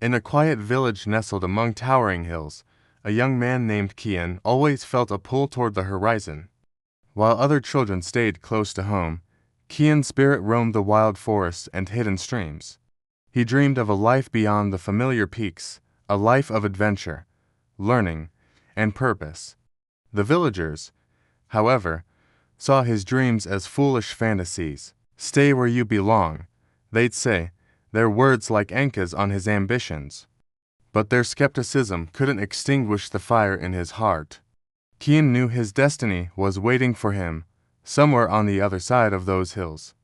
In a quiet village nestled among towering hills, a young man named Kian always felt a pull toward the horizon. While other children stayed close to home, Kian's spirit roamed the wild forests and hidden streams. He dreamed of a life beyond the familiar peaks, a life of adventure, learning, and purpose. The villagers, however, saw his dreams as foolish fantasies. "Stay where you belong," they'd say, their words like anchors on his ambitions. But their skepticism couldn't extinguish the fire in his heart. Kian knew his destiny was waiting for him, somewhere on the other side of those hills.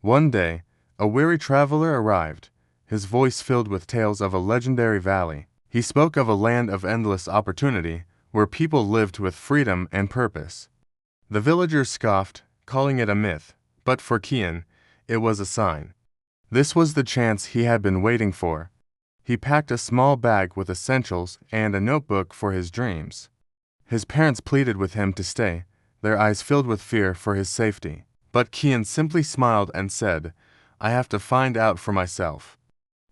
One day, a weary traveler arrived, his voice filled with tales of a legendary valley. He spoke of a land of endless opportunity, where people lived with freedom and purpose. The villagers scoffed, calling it a myth, but for Kian, it was a sign. This was the chance he had been waiting for. He packed a small bag with essentials and a notebook for his dreams. His parents pleaded with him to stay, their eyes filled with fear for his safety. But Kian simply smiled and said, "I have to find out for myself.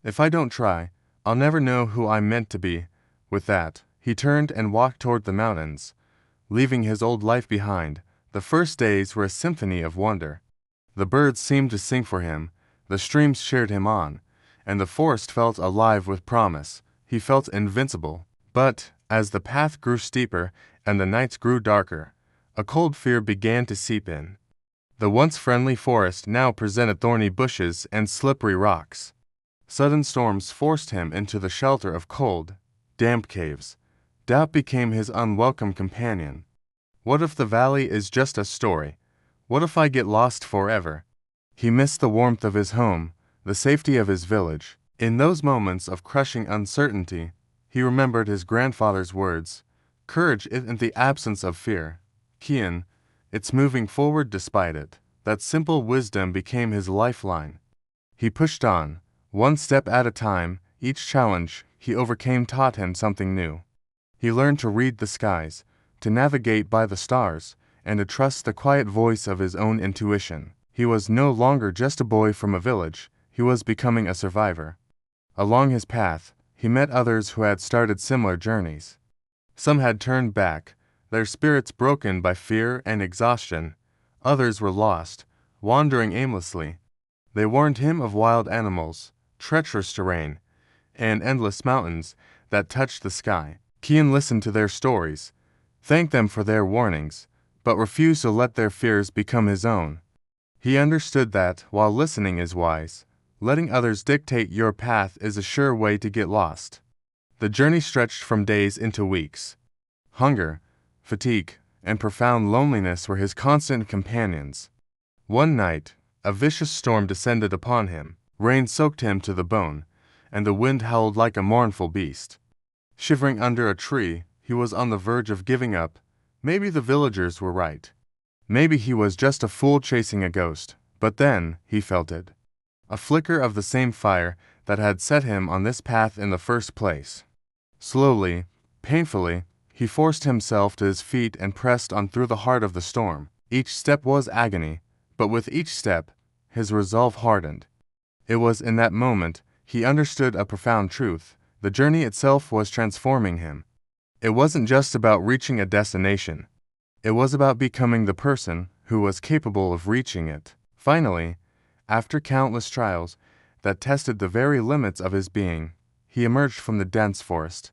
If I don't try, I'll never know who I'm meant to be." With that, he turned and walked toward the mountains, leaving his old life behind. The first days were a symphony of wonder. The birds seemed to sing for him, the streams cheered him on, and the forest felt alive with promise. He felt invincible. But, as the path grew steeper and the nights grew darker, a cold fear began to seep in. The once friendly forest now presented thorny bushes and slippery rocks. Sudden storms forced him into the shelter of cold, damp caves. Doubt became his unwelcome companion. What if the valley is just a story? What if I get lost forever? He missed the warmth of his home, the safety of his village. In those moments of crushing uncertainty, he remembered his grandfather's words, "Courage isn't the absence of fear, Kian, it's moving forward despite it." That simple wisdom became his lifeline. He pushed on, one step at a time. Each challenge he overcame taught him something new. He learned to read the skies, to navigate by the stars, and to trust the quiet voice of his own intuition. He was no longer just a boy from a village, he was becoming a survivor. Along his path, he met others who had started similar journeys. Some had turned back, their spirits broken by fear and exhaustion. Others were lost, wandering aimlessly. They warned him of wild animals, treacherous terrain, and endless mountains that touched the sky. Kian listened to their stories, thanked them for their warnings, but refused to let their fears become his own. He understood that, while listening is wise, letting others dictate your path is a sure way to get lost. The journey stretched from days into weeks. Hunger, fatigue, and profound loneliness were his constant companions. One night, a vicious storm descended upon him. Rain soaked him to the bone, and the wind howled like a mournful beast. Shivering under a tree, he was on the verge of giving up. Maybe the villagers were right. Maybe he was just a fool chasing a ghost. But then, he felt it. A flicker of the same fire that had set him on this path in the first place. Slowly, painfully, he forced himself to his feet and pressed on through the heart of the storm. Each step was agony, but with each step, his resolve hardened. It was in that moment he understood a profound truth. The journey itself was transforming him. It wasn't just about reaching a destination. It was about becoming the person who was capable of reaching it. Finally, after countless trials that tested the very limits of his being, he emerged from the dense forest.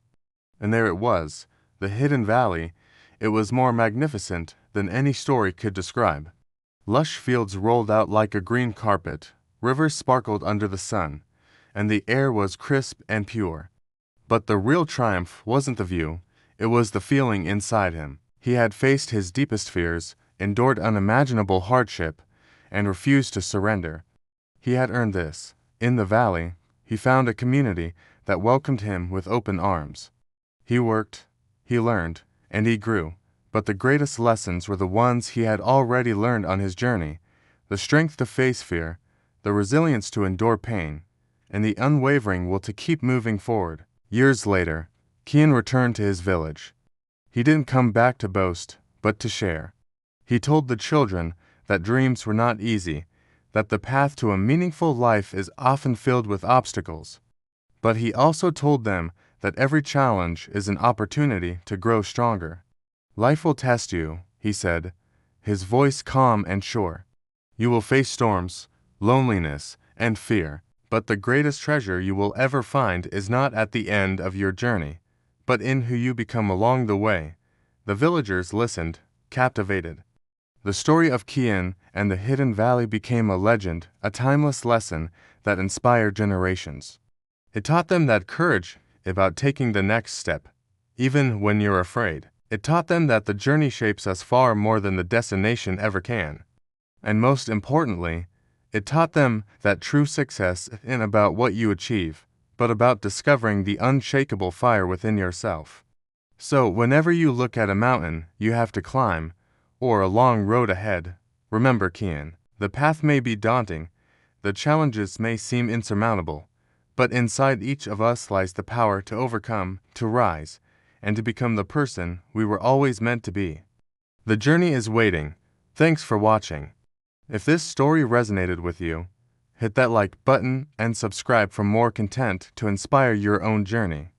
And there it was, the hidden valley. It was more magnificent than any story could describe. Lush fields rolled out like a green carpet, rivers sparkled under the sun, and the air was crisp and pure. But the real triumph wasn't the view, it was the feeling inside him. He had faced his deepest fears, endured unimaginable hardship, and refused to surrender. He had earned this. In the valley, he found a community that welcomed him with open arms. He worked, he learned, and he grew. But the greatest lessons were the ones he had already learned on his journey: the strength to face fear, the resilience to endure pain, and the unwavering will to keep moving forward. Years later, Kian returned to his village. He didn't come back to boast, but to share. He told the children that dreams were not easy, that the path to a meaningful life is often filled with obstacles. But he also told them that every challenge is an opportunity to grow stronger. Life will test you, he said, his voice calm and sure. You will face storms, loneliness, and fear, but the greatest treasure you will ever find is not at the end of your journey, but in who you become along the way. The villagers listened, captivated. The story of Kian and the Hidden Valley became a legend, a timeless lesson that inspired generations. It taught them that courage is about taking the next step, even when you're afraid. It taught them that the journey shapes us far more than the destination ever can. And most importantly, it taught them that true success isn't about what you achieve, but about discovering the unshakable fire within yourself. So, whenever you look at a mountain you have to climb, or a long road ahead, remember Kian. The path may be daunting, the challenges may seem insurmountable, but inside each of us lies the power to overcome, to rise, and to become the person we were always meant to be. The journey is waiting. Thanks for watching. If this story resonated with you, hit that like button and subscribe for more content to inspire your own journey.